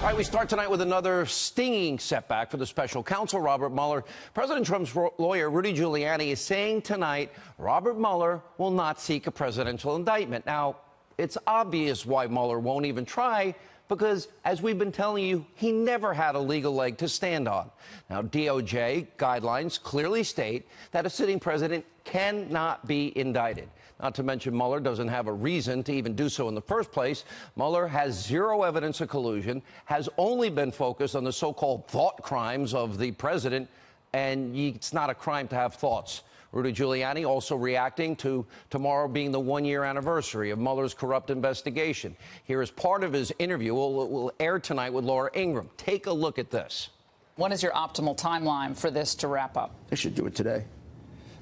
All right, we start tonight with another stinging setback for the special counsel, Robert Mueller. President Trump's lawyer, Rudy Giuliani, is saying tonight Robert Mueller will not seek a presidential indictment. Now, it's obvious why Mueller won't even try, because, as we've been telling you, he never had a legal leg to stand on. Now, DOJ guidelines clearly state that a sitting president cannot be indicted. Not to mention Mueller doesn't have a reason to even do so in the first place. Mueller has zero evidence of collusion, has only been focused on the so-called thought crimes of the president, and it's not a crime to have thoughts. Rudy Giuliani also reacting to tomorrow being the one-year anniversary of Mueller's corrupt investigation. Here is part of his interview. Will air tonight with Laura Ingraham. Take a look at this. What is your optimal timeline for this to wrap up? They should do it today.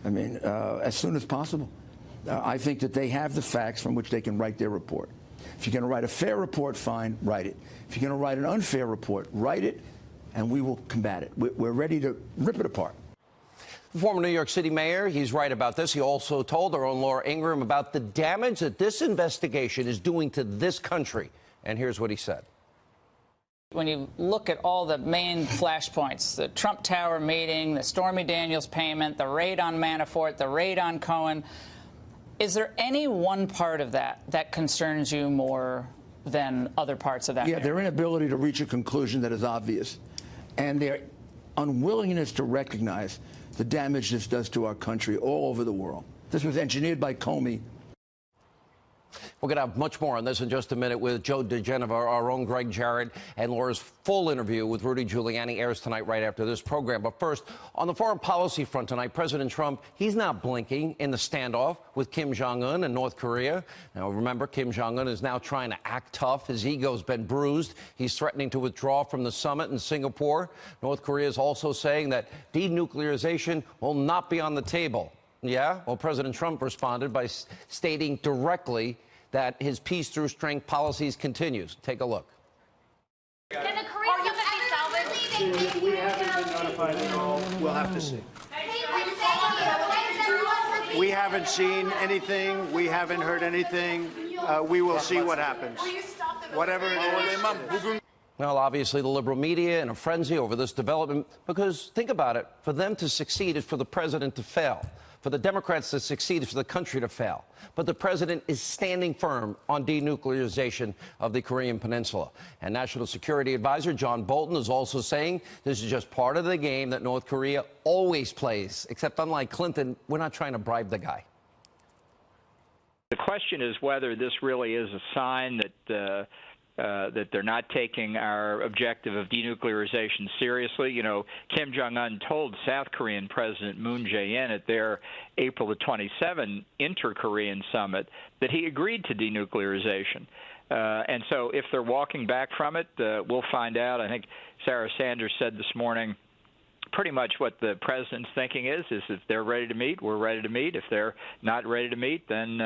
I mean, as soon as possible. I think that they have the facts from which they can write their report. If you're going to write a fair report, fine, write it. If you're going to write an unfair report, write it, and we will combat it. We're ready to rip it apart. The former New York City mayor, he's right about this. He also told our own Laura Ingraham about the damage that this investigation is doing to this country. And here's what he said. When you look at all the main flashpoints, the Trump Tower meeting, the Stormy Daniels payment, the raid on Manafort, the raid on Cohen, is there any one part of that that concerns you more than other parts of that? Yeah, their inability to reach a conclusion that is obvious, and their unwillingness to recognize the damage this does to our country all over the world. This was engineered by Comey. We're going to have much more on this in just a minute with Joe DeGeneva, our own Greg Jarrett, and Laura's full interview with Rudy Giuliani airs tonight right after this program. But first, on the foreign policy front tonight, President Trump, he's not blinking in the standoff with Kim Jong-un and North Korea. Now, remember, Kim Jong-un is now trying to act tough. His ego's been bruised. He's threatening to withdraw from the summit in Singapore. North Korea is also saying that denuclearization will not be on the table. Yeah? Well, President Trump responded by stating directly that his peace through strength policies continues. Take a look. Can the Korean summit be salvaged? We haven't been notified at all. We'll have to see. We haven't seen anything. We haven't heard anything. We will see what happens. Whatever it is. Well, obviously, the liberal media in a frenzy over this development, because think about it, for them to succeed is for the president to fail. For the Democrats to succeed is for the country to fail. But the president is standing firm on denuclearization of the Korean Peninsula. And National Security Advisor John Bolton is also saying this is just part of the game that North Korea always plays, except unlike Clinton, we're not trying to bribe the guy. The question is whether this really is a sign that they're not taking our objective of denuclearization seriously. You know, Kim Jong-un told South Korean President Moon Jae-in at their April the 27 inter-Korean summit that he agreed to denuclearization. And so if they're walking back from it, we'll find out. I think Sarah Sanders said this morning pretty much what the president's thinking is if they're ready to meet, we're ready to meet. If they're not ready to meet, then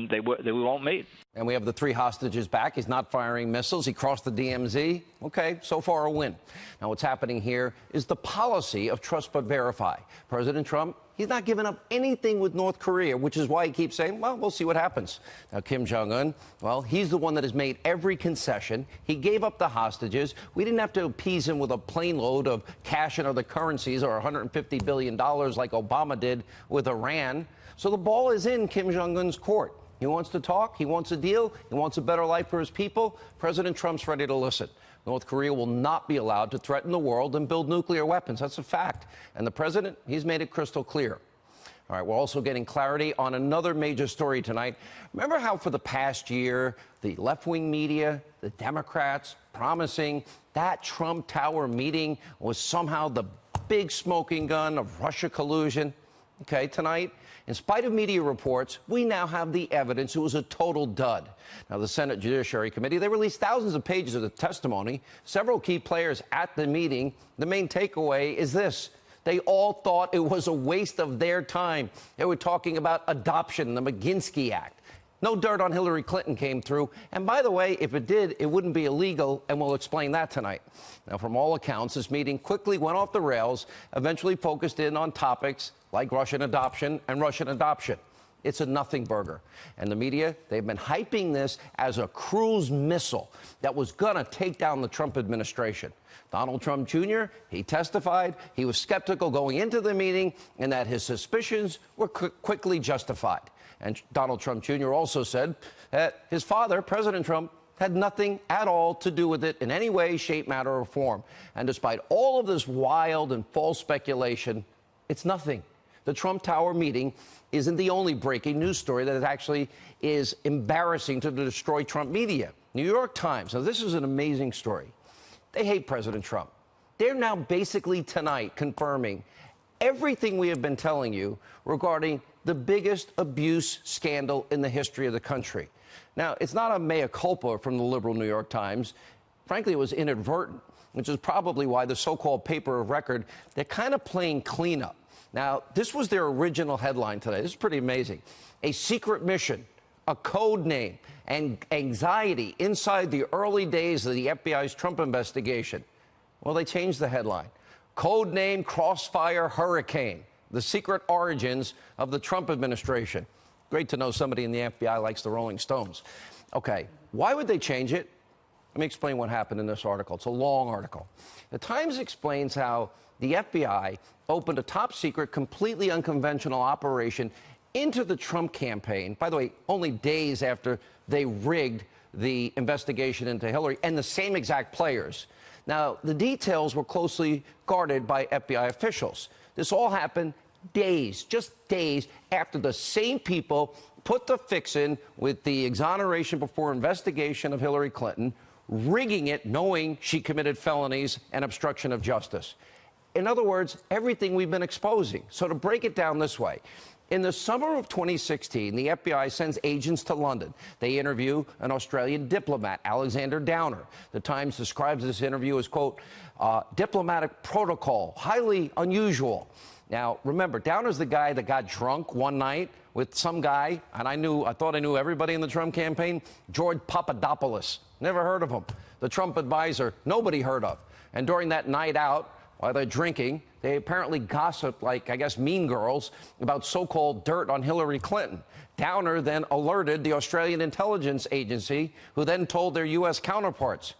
they won't meet. And we have the 3 hostages back. He's not firing missiles. He crossed the DMZ. Okay, so far a win. Now what's happening here is the policy of trust but verify. President Trump, he's not giving up anything with North Korea, which is why he keeps saying, well, we'll see what happens. Now, Kim Jong-un, well, he's the one that has made every concession. He gave up the hostages. We didn't have to appease him with a plane load of cash and other currencies or $150 billion like Obama did with Iran. So the ball is in Kim Jong-un's court. He wants to talk. He wants a deal. He wants a better life for his people. President Trump's ready to listen. North Korea will not be allowed to threaten the world and build nuclear weapons. That's a fact. And the president, he's made it crystal clear. All right, we're also getting clarity on another major story tonight. Remember how for the past year, the left-wing media, the Democrats, promising that Trump Tower meeting was somehow the big smoking gun of Russia collusion? Okay, tonight, in spite of media reports, we now have the evidence it was a total dud. Now, the Senate Judiciary Committee, they released thousands of pages of the testimony, several key players at the meeting. The main takeaway is this. They all thought it was a waste of their time. They were talking about adoption, the Maginski Act. No dirt on Hillary Clinton came through. And by the way, if it did, it wouldn't be illegal, and we'll explain that tonight. Now, from all accounts, this meeting quickly went off the rails, eventually focused in on topics like Russian adoption and Russian adoption. It's a nothing burger. And the media, they've been hyping this as a cruise missile that was going to take down the Trump administration. Donald Trump Jr., he testified he was skeptical going into the meeting and that his suspicions were quickly justified. And Donald Trump Jr. also said that his father, President Trump, had nothing at all to do with it in any way, shape, matter, or form. And despite all of this wild and false speculation, it's nothing. The Trump Tower meeting isn't the only breaking news story that actually is embarrassing to the destroy Trump media. New York Times, now this is an amazing story. They hate President Trump. They're now basically tonight confirming everything we have been telling you regarding the biggest abuse scandal in the history of the country. Now, it's not a mea culpa from the liberal New York Times. Frankly, it was inadvertent, which is probably why the so-called paper of record, they're kind of playing cleanup. Now, this was their original headline today. This is pretty amazing. A secret mission, a code name, and anxiety inside the early days of the FBI's Trump investigation. Well, they changed the headline. Code name Crossfire Hurricane, the secret origins of the Trump administration. Great to know somebody in the FBI likes the Rolling Stones. Okay, why would they change it? Let me explain what happened in this article. It's a long article. The Times explains how the FBI opened a top-secret, completely unconventional operation into the Trump campaign, by the way, only days after they rigged the investigation into Hillary, and the same exact players. Now, the details were closely guarded by FBI officials. This all happened days, just days, after the same people put the fix in with the exoneration before investigation of Hillary Clinton, rigging it knowing she committed felonies and obstruction of justice. In other words, everything we've been exposing. So to break it down this way, in the summer of 2016, the FBI sends agents to London. They interview an Australian diplomat, Alexander Downer. The Times describes this interview as, quote, diplomatic protocol, highly unusual. Now, remember, Downer's the guy that got drunk one night with some guy, and I thought I knew everybody in the Trump campaign, George Papadopoulos. Never heard of him. The Trump advisor, nobody heard of. And during that night out, while they're drinking, they apparently gossiped like, I guess, mean girls about so-called dirt on Hillary Clinton. Downer then alerted the Australian intelligence agency, who then told their U.S. counterparts.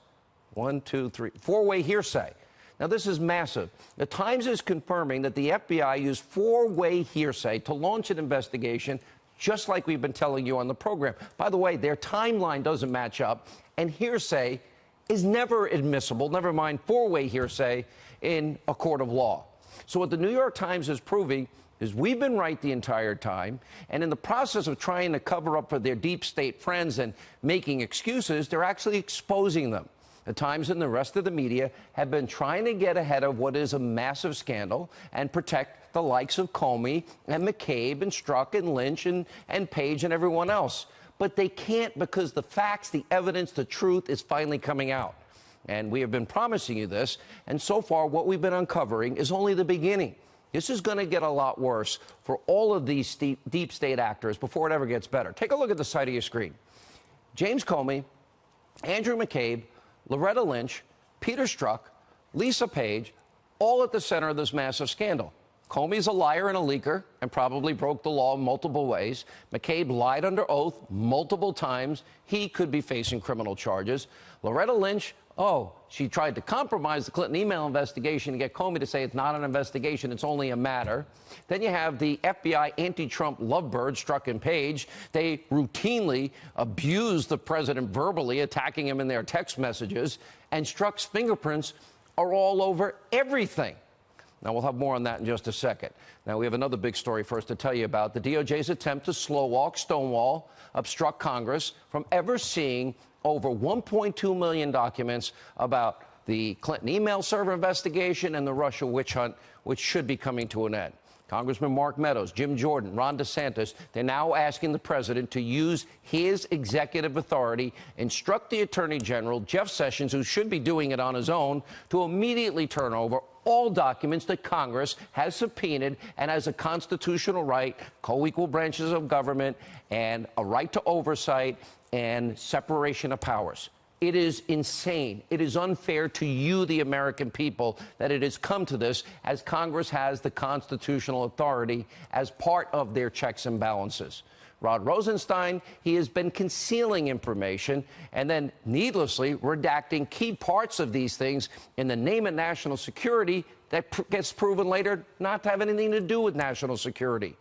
1, 2, 3, four-way hearsay. Now, this is massive. The Times is confirming that the FBI used four-way hearsay to launch an investigation, just like we've been telling you on the program. By the way, their timeline doesn't match up, and hearsay is never admissible, never mind four-way hearsay, in a court of law. So what the New York Times is proving is we've been right the entire time, and in the process of trying to cover up for their deep state friends and making excuses, they're actually exposing them. The Times and the rest of the media have been trying to get ahead of what is a massive scandal and protect the likes of Comey and McCabe and Strzok and Lynch and Page and everyone else. But they can't, because the facts, the evidence, the truth is finally coming out. And we have been promising you this, and so far what we've been uncovering is only the beginning. This is going to get a lot worse for all of these deep state actors before it ever gets better. Take a look at the side of your screen. James Comey, Andrew McCabe, Loretta Lynch, Peter Strzok, Lisa Page, all at the center of this massive scandal. Comey's a liar and a leaker and probably broke the law in multiple ways. McCabe lied under oath multiple times. He could be facing criminal charges. Loretta Lynch, she tried to compromise the Clinton email investigation to get Comey to say it's not an investigation, it's only a matter. Then you have the FBI anti-Trump lovebirds, Strzok and Page. They routinely abuse the president verbally, attacking him in their text messages. And Strzok's fingerprints are all over everything. Now, we'll have more on that in just a second. Now, we have another big story for us to tell you about. The DOJ's attempt to stonewall, obstruct Congress from ever seeing over 1.2 million documents about the Clinton email server investigation and the Russia witch hunt, which should be coming to an end. Congressman Mark Meadows, Jim Jordan, Ron DeSantis, they're now asking the president to use his executive authority, instruct the Attorney General, Jeff Sessions, who should be doing it on his own, to immediately turn over all documents that Congress has subpoenaed and has a constitutional right, co-equal branches of government, and a right to oversight and separation of powers. It is insane. It is unfair to you, the American people, that it has come to this, as Congress has the constitutional authority as part of their checks and balances. Rod Rosenstein, he has been concealing information and then needlessly redacting key parts of these things in the name of national security that gets proven later not to have anything to do with national security.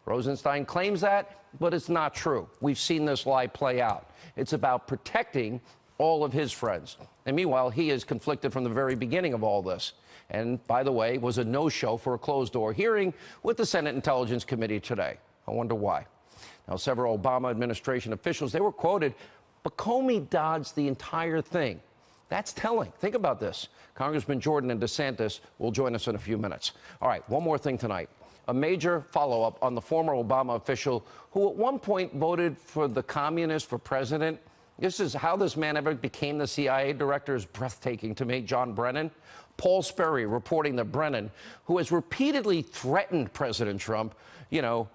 Rosenstein claims that, but it's not true. We've seen this lie play out. It's about protecting all of his friends. And meanwhile, he is conflicted from the very beginning of all this. And, by the way, was a no-show for a closed-door hearing with the Senate Intelligence Committee today. I wonder why. Now, several Obama administration officials, they were quoted, but Comey dodged the entire thing. That's telling. Think about this. Congressman Jordan and DeSantis will join us in a few minutes. All right, one more thing tonight. A major follow-up on the former Obama official who at one point voted for the communist for president. This is how this man ever became the CIA director is breathtaking to me, John Brennan. Paul Sperry reporting that Brennan, who has repeatedly threatened President Trump,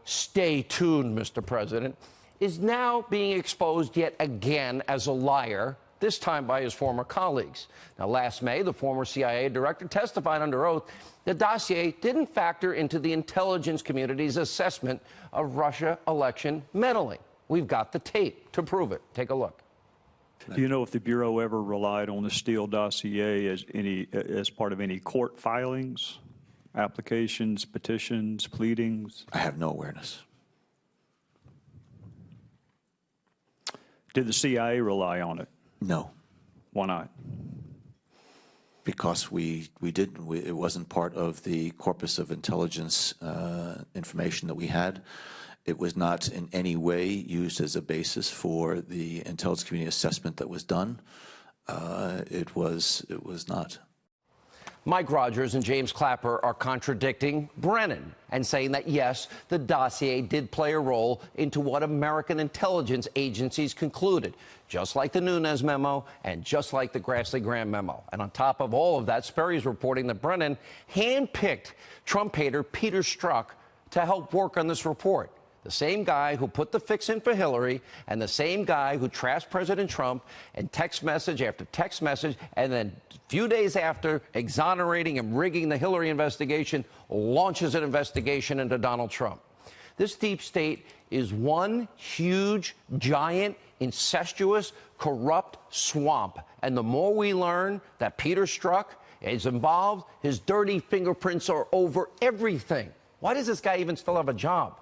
stay tuned, Mr. President, is now being exposed yet again as a liar, this time by his former colleagues. Now, last May, the former CIA director testified under oath the dossier didn't factor into the intelligence community's assessment of Russia election meddling. We've got the tape to prove it. Take a look. Do you know if the Bureau ever relied on the Steele dossier as part of any court filings, applications, petitions, pleadings? I have no awareness. Did the CIA rely on it? No. Why not? Because we didn't. It wasn't part of the corpus of intelligence information that we had. It was not in any way used as a basis for the intelligence community assessment that was done. It was not. Mike Rogers and James Clapper are contradicting Brennan and saying that, yes, the dossier did play a role into what American intelligence agencies concluded, just like the Nunes memo and just like the Grassley-Graham memo. And on top of all of that, Sperry's reporting that Brennan handpicked Trump hater Peter Strzok to help work on this report. The same guy who put the fix in for Hillary and the same guy who trashed President Trump and text message after text message, and then a few days after exonerating and rigging the Hillary investigation, launches an investigation into Donald Trump. This deep state is one huge, giant, incestuous, corrupt swamp. And the more we learn that Peter Strzok is involved, his dirty fingerprints are over everything. Why does this guy even still have a job?